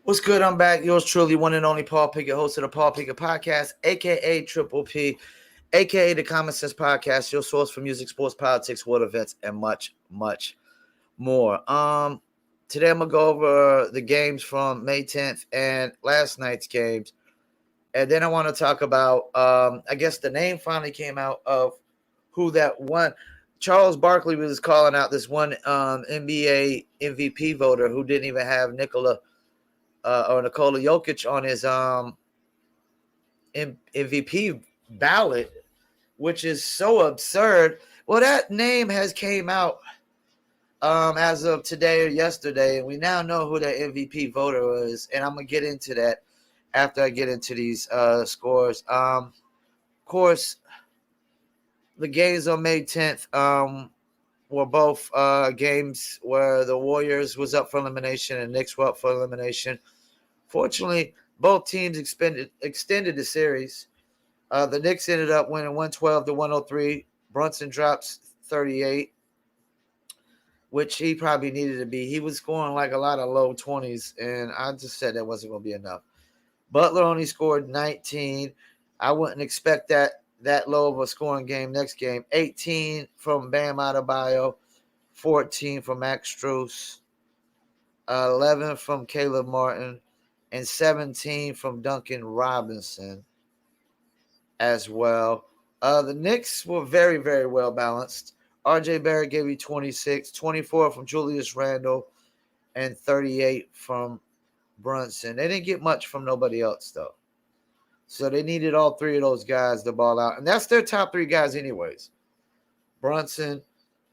What's good? I'm back. Yours truly, one and only Paul Pickett, host of the Paul Pickett Podcast, aka Triple P, aka the Common Sense Podcast, your source for music, sports, politics, world events, and much, much more. Today I'm gonna go over the games from May 10th and last night's games, and then I want to talk about. I guess the name finally came out of who that won. Charles Barkley was calling out this one NBA MVP voter who didn't even have Nikola Jokic on his MVP ballot, which is so absurd. Well, that name has came out as of today or yesterday, and we now know who the MVP voter is, and I'm gonna get into that after I get into these scores. Of course, the games on May 10th were both games where the Warriors was up for elimination and Knicks were up for elimination. Fortunately, both teams extended the series. The Knicks ended up winning 112 to 103. Brunson drops 38, which he probably needed to be. He was scoring like a lot of low 20s, and I just said that wasn't going to be enough. Butler only scored 19. I wouldn't expect that low of a scoring game next game. 18 from Bam Adebayo, 14 from Max Strus, 11 from Caleb Martin, and 17 from Duncan Robinson as well. The Knicks were very, very well balanced. RJ Barrett gave you 26, 24 from Julius Randle, and 38 from Brunson. They didn't get much from nobody else, though. So they needed all three of those guys to ball out. And that's their top three guys anyways. Brunson,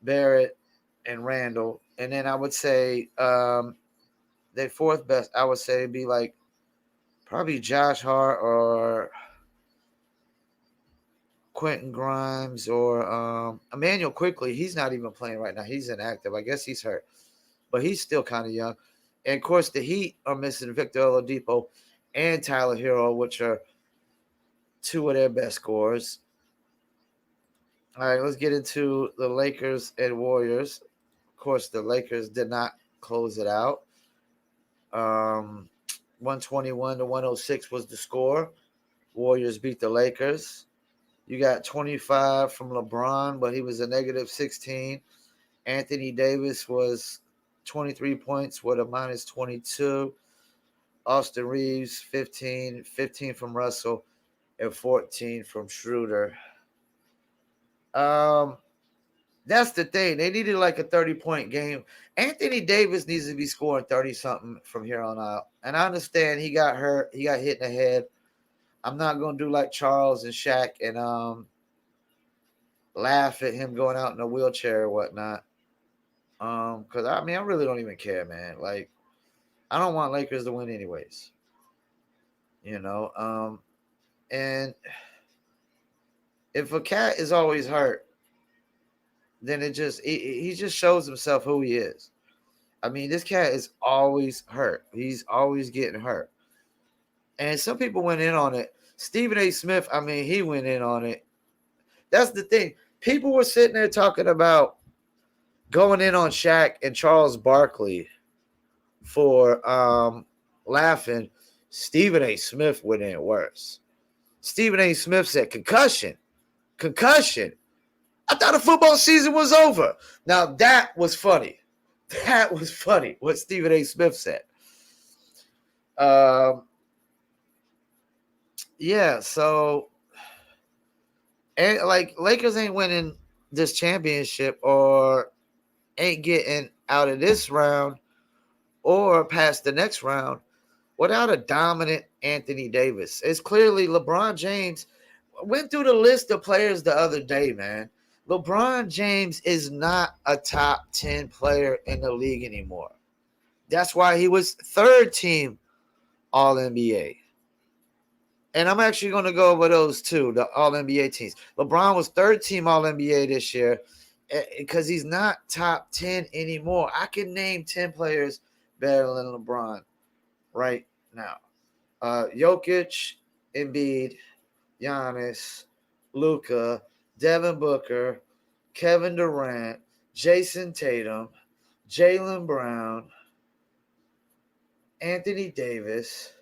Barrett, and Randle. And then I would say their fourth best, I would say, be like probably Josh Hart or Quentin Grimes or Emmanuel Quickly. He's not even playing right now. He's inactive. I guess he's hurt. But he's still kind of young. And, of course, the Heat are missing Victor Oladipo and Tyler Hero, which are two of their best scorers. All right, let's get into the Lakers and Warriors. Of course, the Lakers did not close it out. 121 to 106 was the score. Warriors beat the Lakers. You got 25 from LeBron, but he was a negative 16. Anthony Davis was 23 points with a minus 22. Austin Reeves, 15 from Russell, and 14 from Schroeder. That's the thing. They needed like a 30-point game. Anthony Davis needs to be scoring 30-something from here on out. And I understand he got hurt. He got hit in the head. I'm not going to do like Charles and Shaq and laugh at him going out in a wheelchair or whatnot. Because, I really don't even care, man. Like, I don't want Lakers to win anyways. And if a cat is always hurt, then he just shows himself who he is. This cat is always hurt. He's always getting hurt. And some people went in on it. Stephen A. Smith, he went in on it. That's the thing. People were sitting there talking about going in on Shaq and Charles Barkley for laughing. Stephen A. Smith went in worse. Stephen A. Smith said, concussion. I thought the football season was over. Now, that was funny. That was funny, what Stephen A. Smith said. Yeah, so, and like, Lakers ain't winning this championship or ain't getting out of this round or past the next round without a dominant Anthony Davis. It's clearly LeBron James. Went through the list of players the other day, man. LeBron James is not a top 10 player in the league anymore. That's why he was third team All-NBA. And I'm actually going to go over those two, the All-NBA teams. LeBron was third team All-NBA this year because he's not top 10 anymore. I can name 10 players better than LeBron right now. Jokic, Embiid, Giannis, Luka, Devin Booker, Kevin Durant, Jason Tatum, Jaylen Brown, Anthony Davis,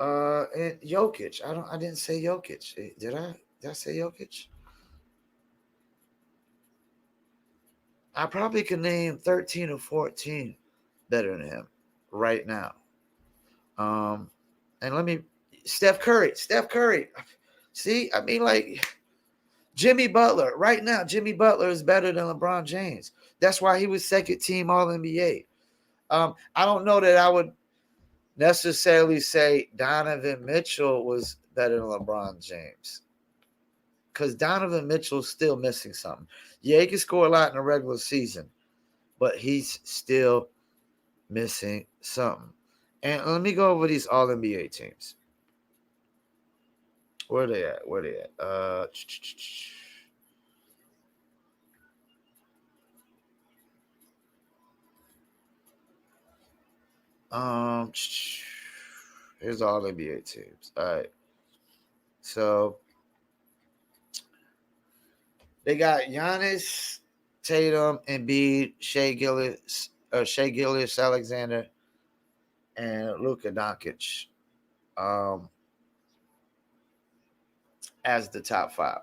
and Jokic. I didn't say Jokic. Did I? Did I say Jokic? I probably could name 13 or 14 better than him right now. Um, and let me Steph Curry. Steph Curry. See, I mean, like Jimmy Butler. Right now, Jimmy Butler is better than LeBron James. That's why he was second team All NBA. I don't know that I would necessarily say Donovan Mitchell was better than LeBron James, because Donovan Mitchell's still missing something. Yeah, he can score a lot in the regular season, but he's still missing something. And let me go over these All NBA teams. Where they at? Where they at? Here's all NBA teams. All right. So they got Giannis, Tatum, Embiid, Shai Gilgeous Alexander, and Luka Doncic as the top five.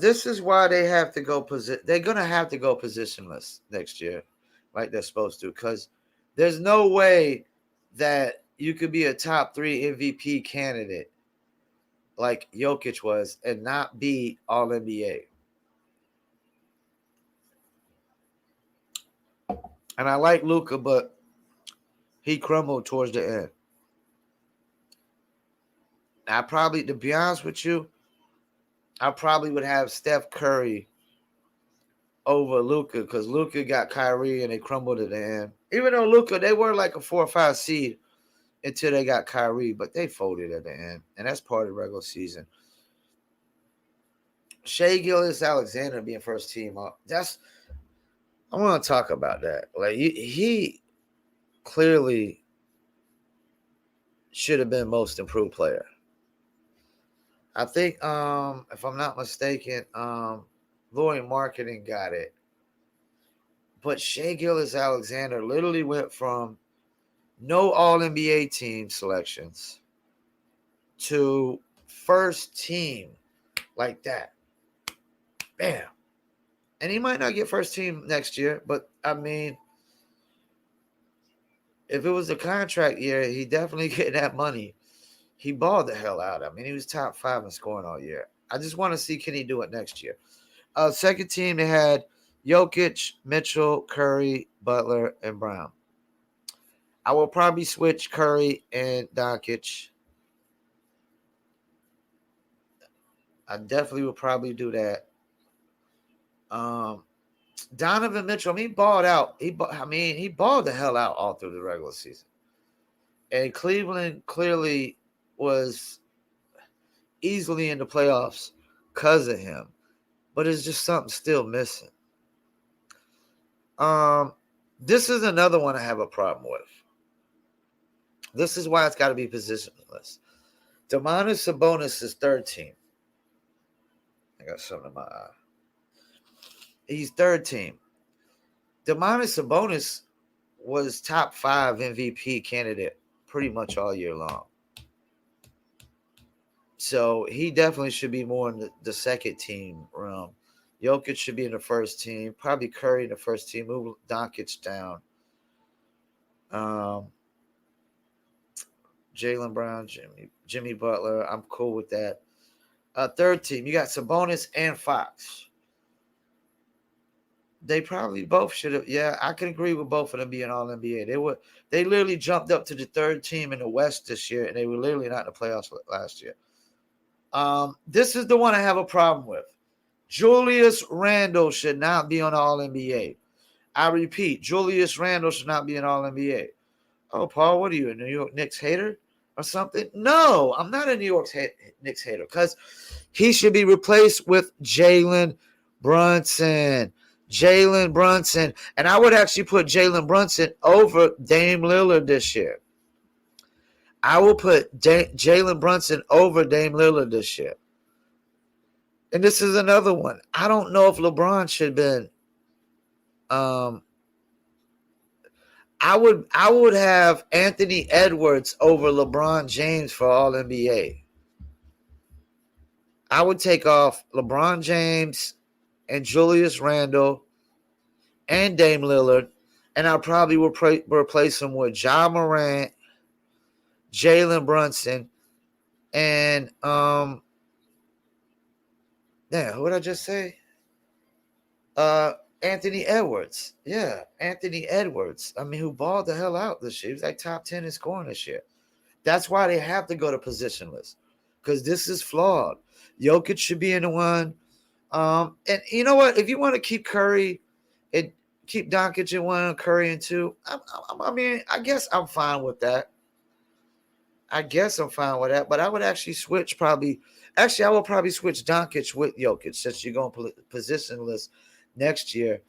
This is why they have to go They're gonna have to go positionless next year, like they're supposed to, because there's no way that you could be a top 3 MVP candidate like Jokic was and not be All NBA. And I like Luka, but he crumbled towards the end. I probably, to be honest with you, I probably would have Steph Curry over Luka, because Luka got Kyrie and they crumbled at the end. Even though Luka, they were like a 4 or 5 seed until they got Kyrie, but they folded at the end, and that's part of the regular season. Shai Gilgeous Alexander being first team up. I want to talk about that. Like he clearly should have been most improved player. I think, if I'm not mistaken, Lauri Markkanen got it. But Shai Gilgeous Alexander literally went from no All NBA team selections to first team like that. Bam. And he might not get first team next year, but I mean, if it was a contract year, he definitely get that money. He balled the hell out. I mean, he was top 5 in scoring all year. I just want to see, can he do it next year? Second team, they had Jokic, Mitchell, Curry, Butler, and Brown. I will probably switch Curry and Doncic. I definitely will probably do that. Donovan Mitchell, I mean, he balled out. He balled the hell out all through the regular season. And Cleveland clearly was easily in the playoffs because of him. But it's just something still missing. This is another one I have a problem with. This is why it's got to be positionless. Domantas Sabonis is third team. I got something in my eye. He's third team. Domantas Sabonis was top 5 MVP candidate pretty much all year long. So he definitely should be more in the second team realm. Jokic should be in the first team. Probably Curry in the first team. Move Doncic down. Jaylen Brown, Jimmy Butler. I'm cool with that. Third team, you got Sabonis and Fox. They probably both should have. Yeah, I can agree with both of them being All NBA. They literally jumped up to the third team in the West this year, and they were literally not in the playoffs last year. This is the one I have a problem with. Julius Randle should not be on All NBA. I repeat, Julius Randle should not be an All NBA. Oh, Paul, what are you, a New York Knicks hater or something? No, I'm not a New York Knicks hater, because he should be replaced with Jalen Brunson. Jalen Brunson. And I would actually put Jalen Brunson over Dame Lillard this year. I will put Jalen Brunson over Dame Lillard this year. And this is another one. I don't know if LeBron should have been I would have Anthony Edwards over LeBron James for All NBA. I would take off LeBron James and Julius Randle and Dame Lillard, and I probably would replace him with Ja Morant, Jalen Brunson, and who would I just say? Anthony Edwards. Yeah, Anthony Edwards. I mean, who balled the hell out this year? He was like top 10 in scoring this year. That's why they have to go to positionless, because this is flawed. Jokic should be in the one. And you know what? If you want to keep Curry and keep Doncic in one, Curry in two, I mean, I guess I'm fine with that. But I would actually switch probably. Actually, I will probably switch Doncic with Jokic since you're going positionless next year.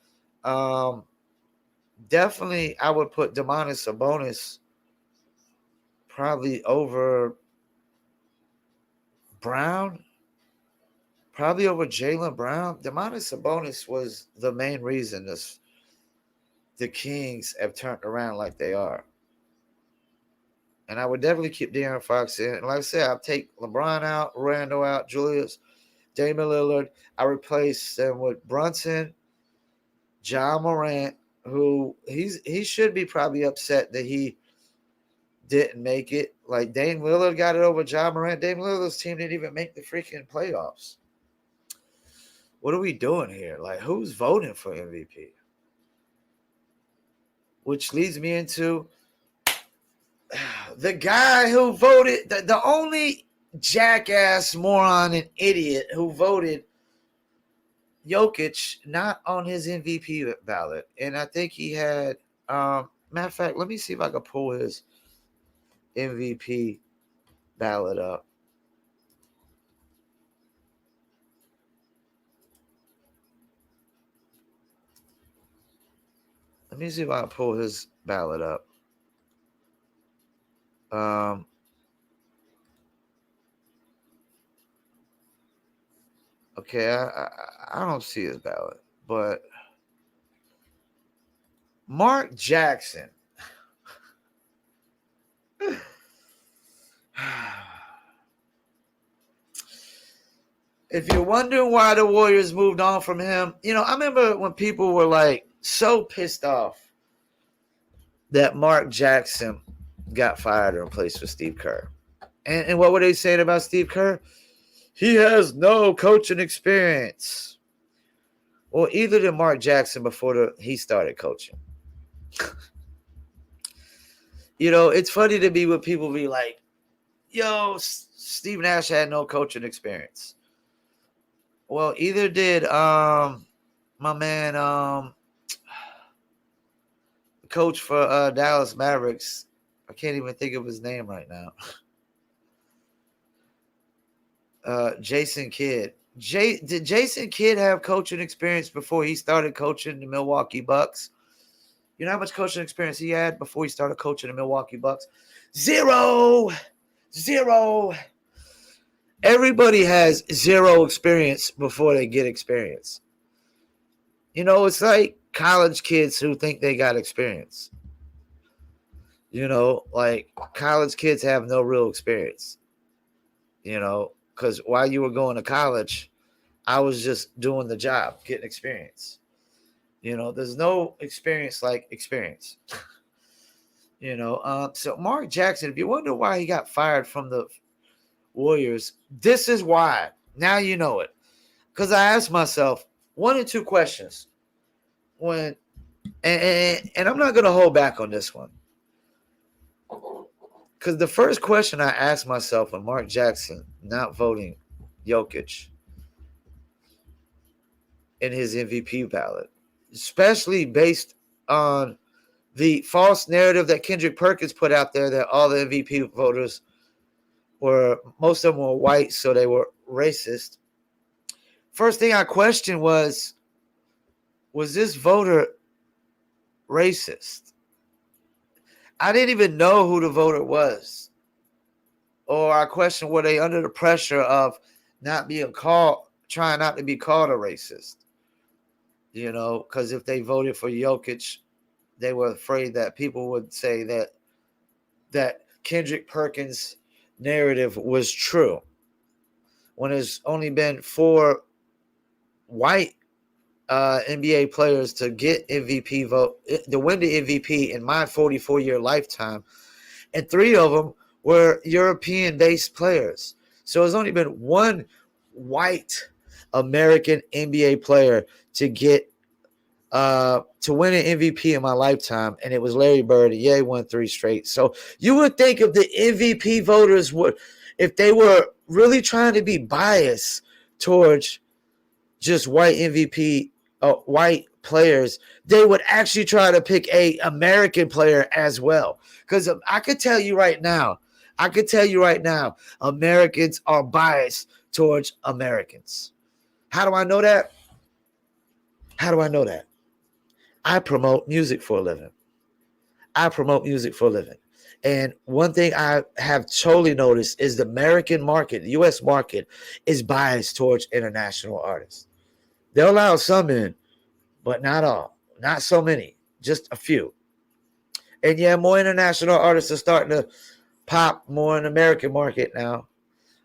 Definitely, I would put Domantas Sabonis probably over Brown. Probably over Jaylen Brown. Domantas Sabonis was the main reason the Kings have turned around like they are. And I would definitely keep De'Aaron Fox in. And like I said, I'll take LeBron out, Randall out, Julius, Damian Lillard. I replace them with Brunson, Ja Morant, who he should be probably upset that he didn't make it. Like Dame Lillard got it over Ja Morant. Dame Lillard's team didn't even make the freaking playoffs. What are we doing here? Like, who's voting for MVP? Which leads me into the guy who voted, the only jackass, moron, and idiot who voted Jokic not on his MVP ballot. And I think he had, matter of fact, let me see if I can pull his MVP ballot up. Let me see if I can pull his ballot up. Okay, I don't see his ballot, but Mark Jackson. If you're wondering why the Warriors moved on from him, I remember when people were like so pissed off that Mark Jackson got fired and replaced with Steve Kerr. And what were they saying about Steve Kerr? He has no coaching experience. Well, either did Mark Jackson before he started coaching. It's funny to me when people be like, yo, Steve Nash had no coaching experience. Well, either did my man, coach for Dallas Mavericks. I can't even think of his name right now. Jason Kidd. Did Jason Kidd have coaching experience before he started coaching the Milwaukee Bucks? You know how much coaching experience he had before he started coaching the Milwaukee Bucks? Zero. Everybody has zero experience before they get experience. It's like college kids who think they got experience. Like college kids have no real experience. Because while you were going to college, I was just doing the job, getting experience. There's no experience like experience. So Mark Jackson, if you wonder why he got fired from the Warriors, this is why. Now you know it. Because I asked myself one or two questions and I'm not going to hold back on this one. Because the first question I asked myself when Mark Jackson not voting Jokic in his MVP ballot, especially based on the false narrative that Kendrick Perkins put out there that all the MVP voters most of them were white, so they were racist. First thing I questioned was this voter racist? I didn't even know who the voter was. Or I questioned, were they under the pressure of trying not to be called a racist? Because if they voted for Jokic, they were afraid that people would say that Kendrick Perkins' narrative was true when there's only been 4 white NBA players to get MVP vote to win the MVP in my 44-year lifetime, and 3 of them were European-based players. So there's only been 1 white American NBA player to get to win an MVP in my lifetime, and it was Larry Bird. And yeah, he won 3 straight. So you would think if the MVP voters would, if they were really trying to be biased towards just white MVP, white players, they would actually try to pick a American player as well. Because I could tell you right now, Americans are biased towards Americans. How do I know that? I promote music for a living. And one thing I have totally noticed is the American market, the U.S. market, is biased towards international artists. They'll allow some in, but not all. Not so many. Just a few. And yeah, more international artists are starting to pop more in the American market now.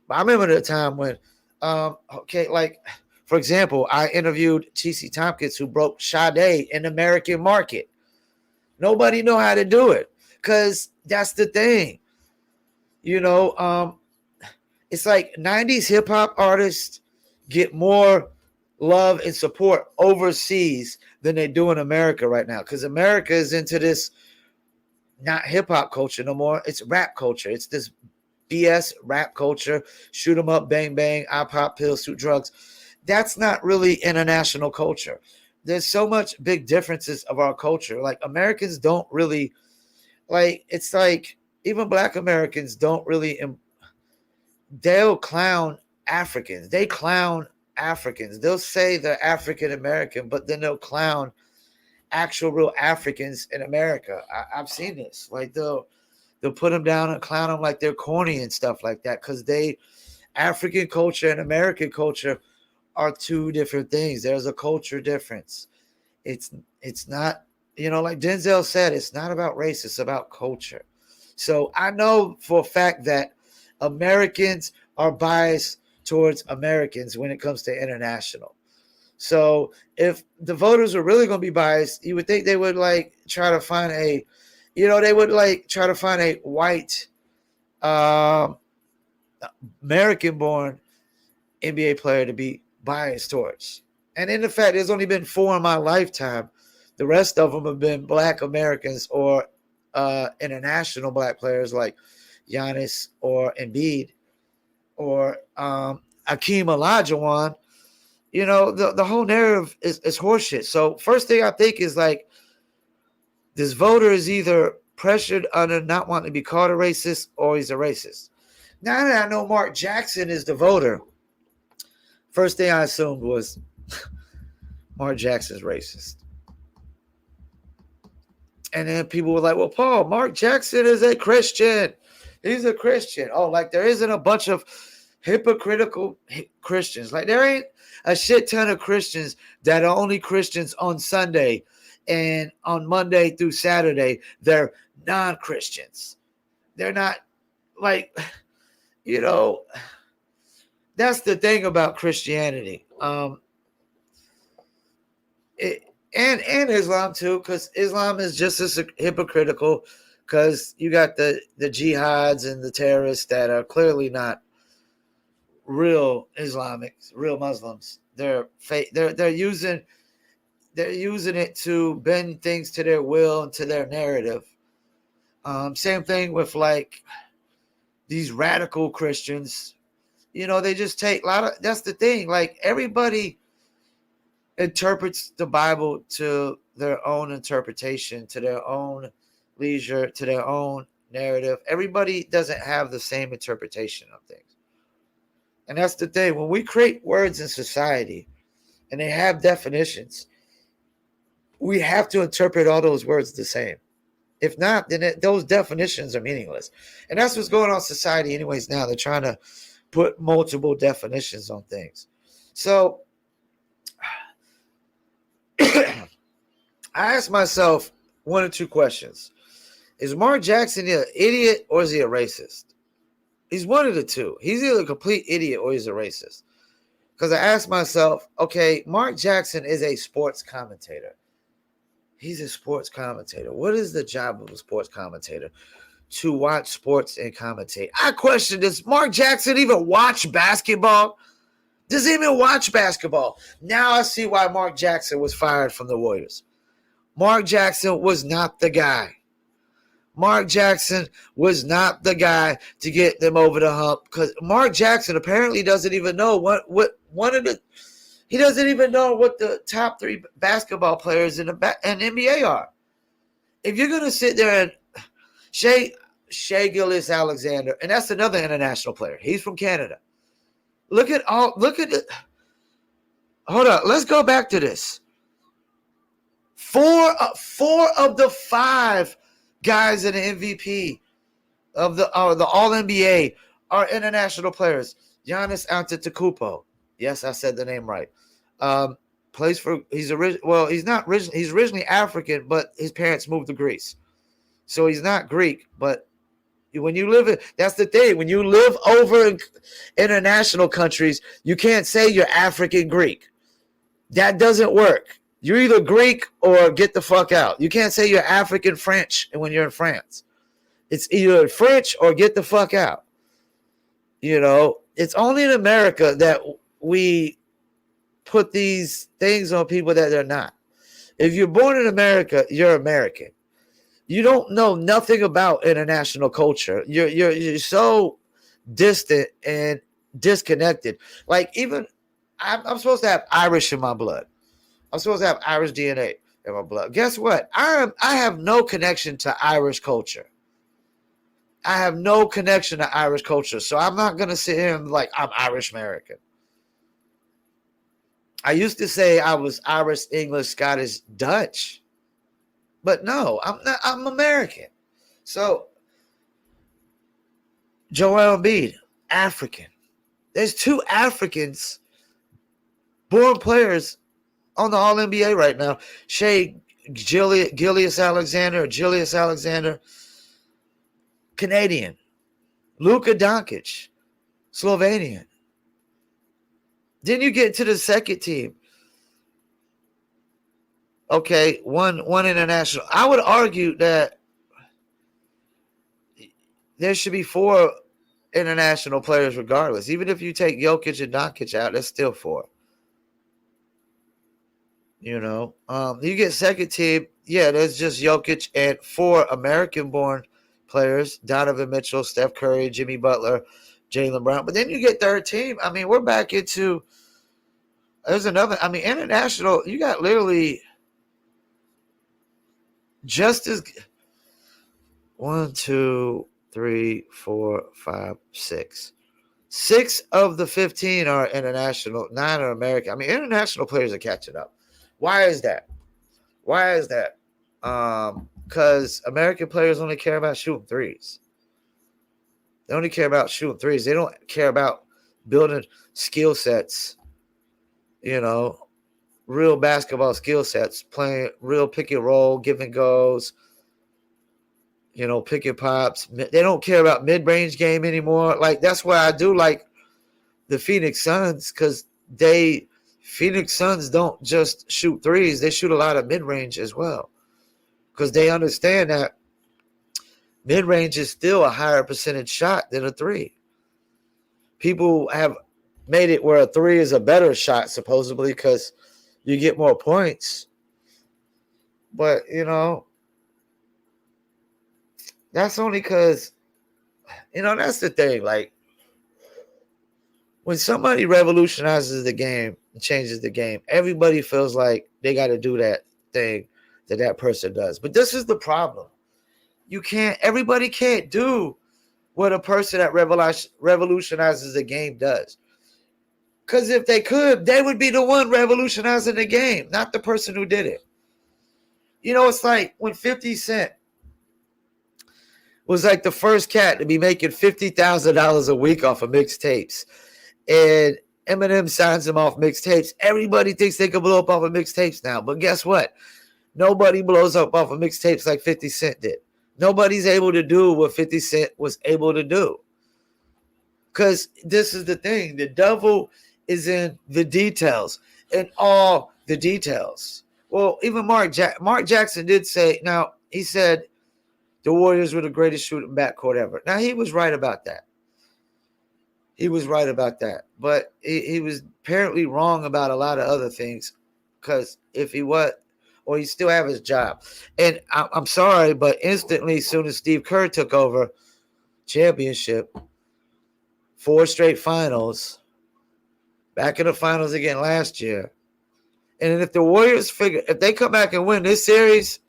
But I remember the time when, for example, I interviewed T.C. Tompkins, who broke Sade in the American market. Nobody know how to do it because that's the thing. It's like 90s hip-hop artists get more love and support overseas than they do in America right now, because America is into this not hip-hop culture no more. It's rap culture. It's this BS rap culture. Shoot 'em up, bang, bang, I pop pills, shoot drugs. That's not really international culture. There's so much big differences of our culture. Like, Americans don't really, like, it's like even Black Americans don't really, they'll clown Africans. They clown Africans. They'll say they're African American, but then they'll clown actual real Africans in America. I've seen this. Like, they'll put them down and clown them like they're corny and stuff like that, because African culture and American culture are 2 different things. There's a culture difference. It's not, like Denzel said, it's not about race, it's about culture. So I know for a fact that Americans are biased towards Americans when it comes to international. So if the voters are really going to be biased, you would think they would try to find a white American-born NBA player to be biased towards. And in fact, there's only been 4 in my lifetime. The rest of them have been Black Americans or international Black players like Giannis or Embiid or Akeem Olajuwon. The whole narrative is horseshit. So first thing I think is this voter is either pressured under not wanting to be called a racist or he's a racist. Now that I know Mark Jackson is the voter, first thing I assumed was Mark Jackson's racist. And then people were like, well, Paul, Mark Jackson is a Christian. He's a Christian. Oh, there isn't a bunch of hypocritical Christians. There ain't a shit ton of Christians that are only Christians on Sunday, and on Monday through Saturday, they're non-Christians. They're not that's the thing about Christianity. And Islam too, because Islam is just as hypocritical, because you got the jihads and the terrorists that are clearly not real Islamics, real Muslims. They're fake. They're using it to bend things to their will and to their narrative. Same thing with these radical Christians. They just take a lot of. That's the thing. Everybody interprets the Bible to their own interpretation, to their own leisure, to their own narrative. Everybody doesn't have the same interpretation of things. And that's the thing. When we create words in society and they have definitions, we have to interpret all those words the same. If not, then those definitions are meaningless. And that's what's going on in society anyways now. They're trying to put multiple definitions on things. So I asked myself one or two questions. Is Mark Jackson an idiot or is he a racist? He's one of the two. He's either a complete idiot or he's a racist. Because I asked myself, okay, Mark Jackson is a sports commentator. He's a sports commentator. What is the job of a sports commentator? To watch sports and commentate. I question, does Mark Jackson even watch basketball? Does he even watch basketball? Now I see why Mark Jackson was fired from the Warriors. Mark Jackson was not the guy. Mark Jackson was not the guy to get them over the hump, because Mark Jackson apparently doesn't even know he doesn't even know what the top three basketball players in the NBA are. If you're gonna sit there and Shai Gilgeous-Alexander, and that's another international player. He's from Canada. Look at it. Hold on, let's go back to this. Four of the 5 guys in the MVP of the All-NBA are international players. Giannis Antetokounmpo. Yes, I said the name right. Plays for he's originally African, but his parents moved to Greece. So he's not Greek, but when you live in, that's the thing. When you live over in international countries, you can't say you're African Greek. That doesn't work. You're either Greek or get the fuck out. You can't say you're African French when you're in France. It's either French or get the fuck out. You know, it's only in America that we put these things on people that they're not. If you're born in America, you're American. You don't know nothing about international culture. You're so distant and disconnected. Like, even I'm supposed to have Irish in my blood. I'm supposed to have Irish DNA in my blood. Guess what? I have no connection to Irish culture. I have no connection to Irish culture. So I'm not going to sit here and like, I'm Irish American. I used to say I was Irish, English, Scottish, Dutch. But no, I'm not. I'm American. So Joel Embiid, African. There's 2 Africans born players on the All-NBA right now. Shai Gilgeous-Alexander, Canadian. Luka Doncic, Slovenian. Then you get to the second team. Okay, one international. I would argue that there should be 4 international players regardless. Even if you take Jokic and Doncic out, that's still 4. You know, you get second team. Yeah, there's just Jokic and 4 American-born players: Donovan Mitchell, Steph Curry, Jimmy Butler, Jaylen Brown. But then you get third team. I mean, we're back into. There's another. I mean, international. You got literally. Just as 1, 2, 3, 4, 5, 6. 6 of the 15 are international, 9 are American. I mean, international players are catching up. Why is that? Because American players only care about shooting threes. They only care about shooting threes. They don't care about building skill sets, you know, real basketball skill sets, playing real pick and roll, give and goes, you know, pick and pops. They don't care about mid-range game anymore. Like, that's why I do like the Phoenix Suns, because Phoenix Suns don't just shoot threes. They shoot a lot of mid-range as well, because they understand that mid-range is still a higher percentage shot than a 3. People have made it where a 3 is a better shot, supposedly, because you get more points. But, you know, that's only because, you know, that's the thing. Like, when somebody revolutionizes the game and changes the game, everybody feels like they got to do that thing that person does. But this is the problem. Everybody can't do what a person that revolutionizes the game does. Because if they could, they would be the one revolutionizing the game, not the person who did it. You know, it's like when 50 Cent was like the first cat to be making $50,000 a week off of mixtapes. And Eminem signs him off mixtapes. Everybody thinks they can blow up off of mixtapes now. But guess what? Nobody blows up off of mixtapes like 50 Cent did. Nobody's able to do what 50 Cent was able to do. Because this is the thing. The devil is in the details. In all the details. Well, even Mark Jackson did say, now, he said the Warriors were the greatest shooting backcourt ever. Now, he was right about that. He was right about that. But he was apparently wrong about a lot of other things. Because if he was, or he still have his job. And I'm sorry, but instantly, as soon as Steve Kerr took over, championship, 4 straight finals, back in the finals again last year. And if the Warriors if they come back and win this series,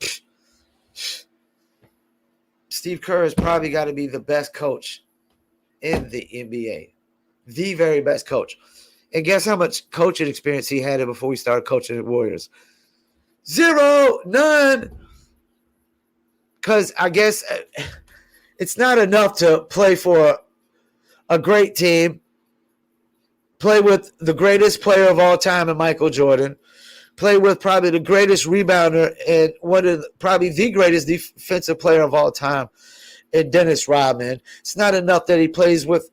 Steve Kerr has probably got to be the best coach in the NBA. The very best coach. And guess how much coaching experience he had before we started coaching the Warriors? 0, none. Because I guess it's not enough to play for a great team, play with the greatest player of all time in Michael Jordan, play with probably the greatest rebounder and probably the greatest defensive player of all time in Dennis Rodman. It's not enough that he plays with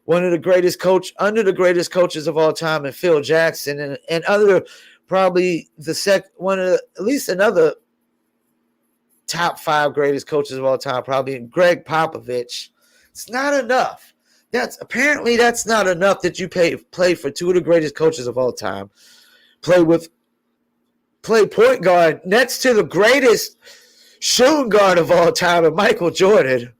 under the greatest coaches of all time in Phil Jackson and other probably at least another top 5 greatest coaches of all time, probably Greg Popovich. It's not enough. That's not enough that you play for 2 of the greatest coaches of all time. Play point guard next to the greatest shooting guard of all time, and Michael Jordan,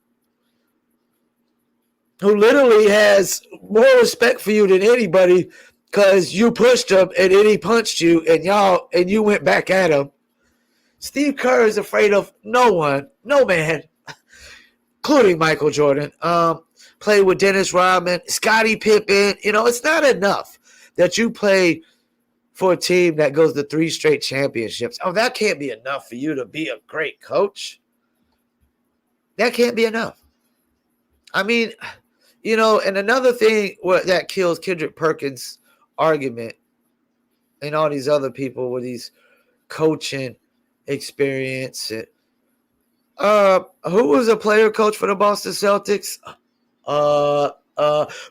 who literally has more respect for you than anybody because you pushed him and then he punched you and you went back at him. Steve Kerr is afraid of no man, including Michael Jordan. Played with Dennis Rodman, Scottie Pippen. It's not enough that you play for a team that goes to 3 straight championships. Oh, that can't be enough for you to be a great coach. That can't be enough. I mean, and another thing that kills Kendrick Perkins' argument and all these other people with these coaching experience. Who was a player coach for the Boston Celtics?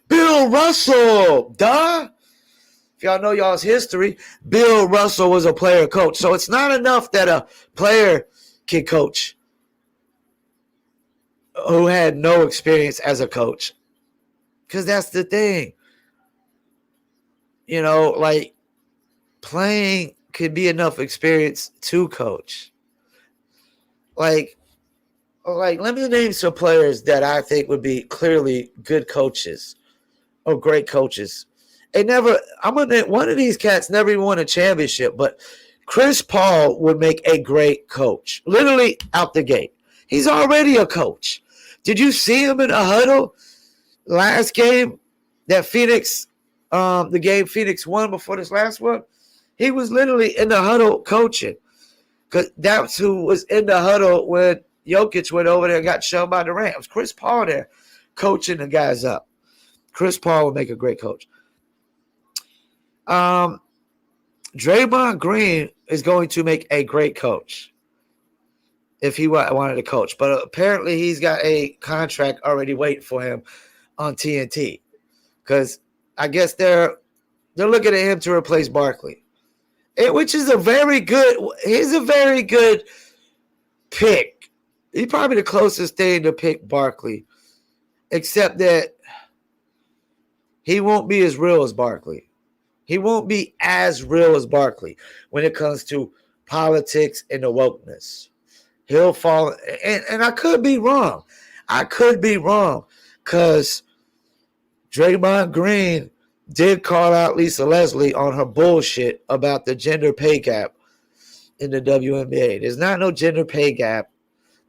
Bill Russell. Duh. If y'all know y'all's history, Bill Russell was a player coach. So it's not enough that a player can coach who had no experience as a coach. Because that's the thing. Like playing could be enough experience to coach. Like let me name some players that I think would be clearly good coaches or great coaches. One of these cats never even won a championship, but Chris Paul would make a great coach. Literally out the gate. He's already a coach. Did you see him in a huddle last game that Phoenix, the game Phoenix won before this last one? He was literally in the huddle coaching. Because that's who was in the huddle when Jokic went over there and got shoved by Durant. It was Chris Paul there coaching the guys up. Chris Paul would make a great coach. Draymond Green is going to make a great coach if he wanted to coach. But apparently he's got a contract already waiting for him on TNT. Because I guess they're looking at him to replace Barkley. Which is he's a very good pick. He's probably the closest thing to pick Barkley. Except that he won't be as real as Barkley. He won't be as real as Barkley when it comes to politics and the wokeness. He'll fall. And I could be wrong. Because Draymond Green did call out Lisa Leslie on her bullshit about the gender pay gap in the WNBA. There's not no gender pay gap.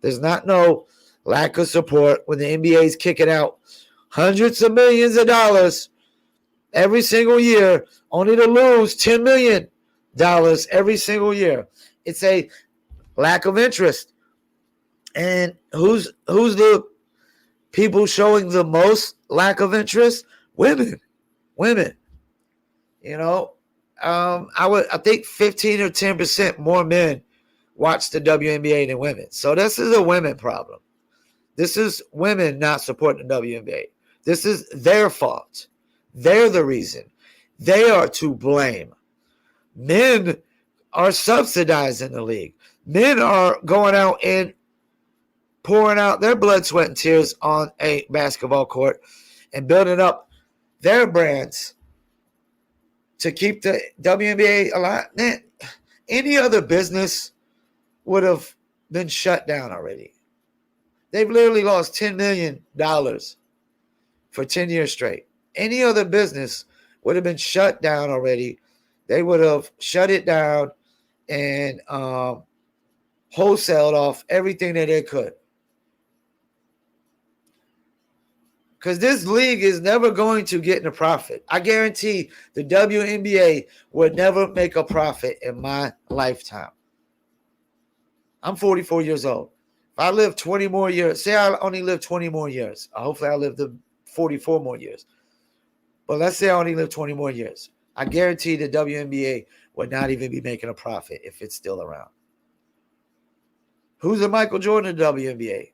There's not no lack of support when the NBA is kicking out hundreds of millions of dollars every single year, only to lose $10 million every single year. It's a lack of interest. And who's the people showing the most lack of interest? Women. I think 15 or 10% more men watch the WNBA than women. So this is a women problem. This is women not supporting the WNBA. This is their fault. They're the reason. They are to blame. Men are subsidizing the league. Men are going out and pouring out their blood, sweat, and tears on a basketball court and building up their brands to keep the WNBA alive. Man, any other business would have been shut down already. They've literally lost $10 million for 10 years straight. Any other business would have been shut down already. They would have shut it down and wholesaled off everything that they could. Because this league is never going to get in a profit. I guarantee the WNBA would never make a profit in my lifetime. I'm 44 years old. If I live 20 more years, say I only live 20 more years. Hopefully I live the 44 more years. But let's say I only live 20 more years. I guarantee the WNBA would not even be making a profit if it's still around. Who's the Michael Jordan of the WNBA?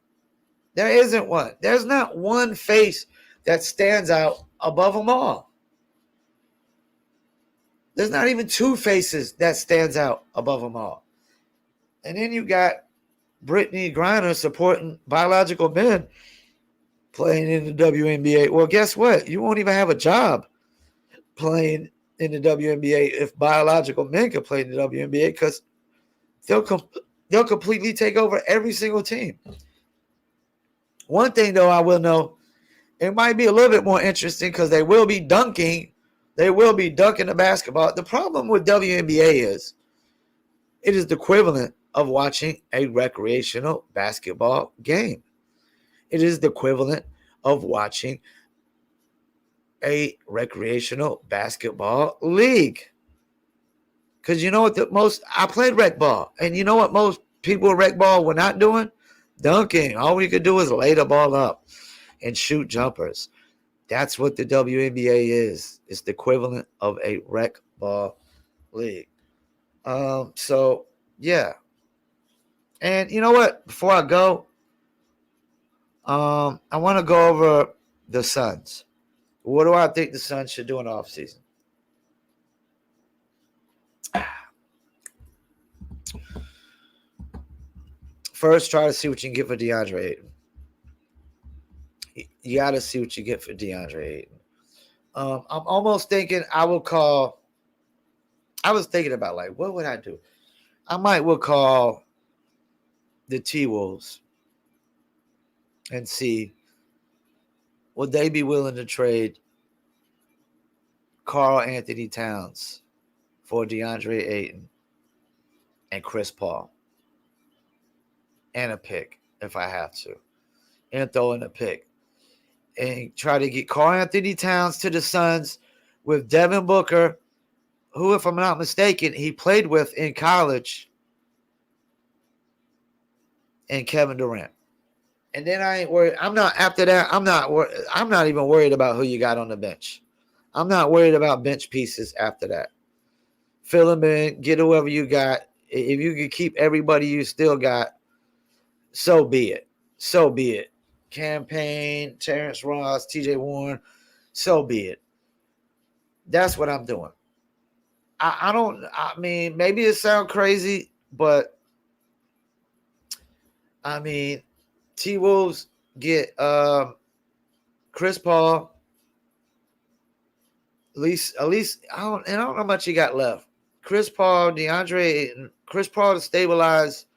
There isn't one. There's not one face that stands out above them all. There's not even two faces that stands out above them all. And then you got Brittany Griner supporting biological men playing in the WNBA. Well, guess what? You won't even have a job playing in the WNBA if biological men can play in the WNBA because they'll completely take over every single team. One thing, though, I will know, it might be a little bit more interesting because they will be dunking. They will be dunking the basketball. The problem with WNBA is it is the equivalent of watching a recreational basketball game. It is the equivalent of watching a recreational basketball league. Because you know what I played rec ball, and you know what most people at rec ball were not doing? Dunking. All we could do is lay the ball up and shoot jumpers. That's what the WNBA is. It's the equivalent of a rec ball league. So, yeah. And you know what? Before I go, I want to go over the Suns. What do I think the Suns should do in the offseason? First, try to see what you can get for DeAndre Ayton. You got to see what you get for DeAndre Ayton. I'm almost thinking I was thinking about, like, what would I do? I will call the T-Wolves and see, would they be willing to trade Karl Anthony Towns for DeAndre Ayton and Chris Paul? And a pick, if I have to. And throw in a pick. And try to get Karl Anthony Towns to the Suns with Devin Booker, who, if I'm not mistaken, he played with in college, and Kevin Durant. And then I ain't worried. I'm not even worried about who you got on the bench. I'm not worried about bench pieces after that. Fill them in, get whoever you got. If you can keep everybody you still got, so be it. So be it. Campaign, Terrence Ross, TJ Warren, so be it. That's what I'm doing. I mean, maybe it sounds crazy, but I mean, T-Wolves get Chris Paul. At least I don't know how much he got left. Chris Paul, DeAndre, and Chris Paul to stabilize,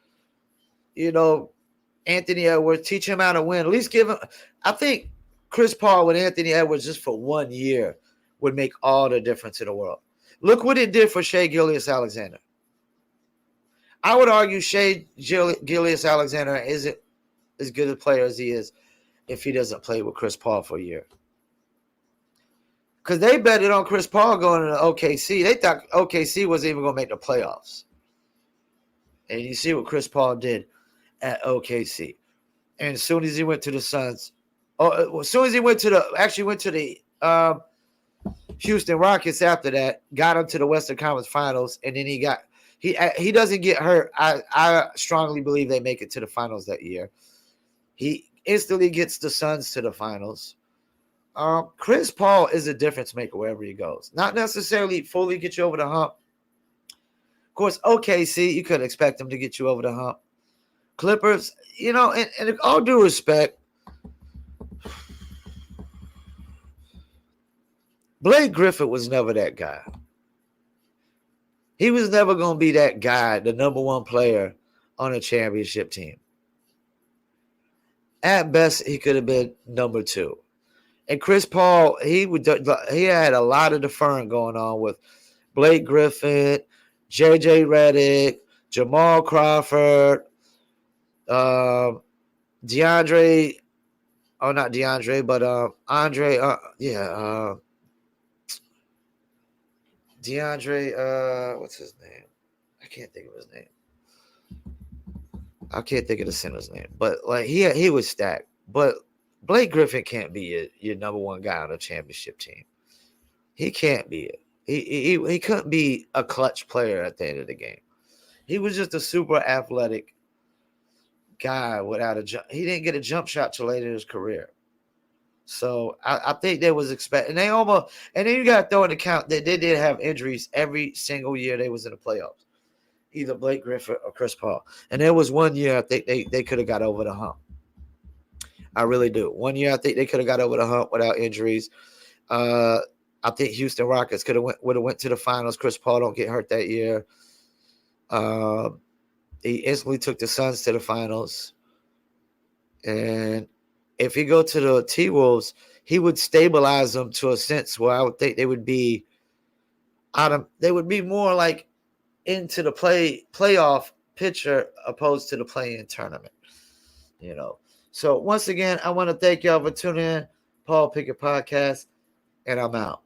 Anthony Edwards, teach him how to win. At least give him. I think Chris Paul with Anthony Edwards just for 1 year would make all the difference in the world. Look what it did for Shai Gilgeous-Alexander. I would argue Shai Gilgeous-Alexander isn't as good a player as he is if he doesn't play with Chris Paul for a year. Because they betted on Chris Paul going to OKC. They thought OKC wasn't even going to make the playoffs. And you see what Chris Paul did at OKC. And as soon as he went to the Suns, as soon as he went to the Houston Rockets after that, got him to the Western Conference Finals, and then he got He doesn't get hurt. I strongly believe they make it to the finals that year. He instantly gets the Suns to the finals. Chris Paul is a difference maker wherever he goes. Not necessarily fully get you over the hump. Of course, OKC, you could expect him to get you over the hump. Clippers, and all due respect, Blake Griffin was never that guy. He was never going to be that guy, the number one player on a championship team. At best, he could have been number two. And Chris Paul, he had a lot of deferring going on with Blake Griffin, J.J. Redick, Jamal Crawford, DeAndre, not DeAndre, but Andre, DeAndre, what's his name? I can't think of his name. I can't think of the center's name, but like he was stacked. But Blake Griffin can't be your number one guy on a championship team. He can't be it. He couldn't be a clutch player at the end of the game. He was just a super athletic guy without a jump. He didn't get a jump shot till later in his career. So I think they was expecting. And then you got to throw in account that they did have injuries every single year they was in the playoffs. Either Blake Griffin or Chris Paul. And there was one year I think they could have got over the hump. I really do. One year I think they could have got over the hump without injuries. I think Houston Rockets would have went to the finals. Chris Paul don't get hurt that year. He instantly took the Suns to the finals. And if he go to the T-Wolves, he would stabilize them to a sense where I would think they would be more like into the playoff picture opposed to the play-in tournament. So once again, I want to thank y'all for tuning in. Paul Pickett Podcast, and I'm out.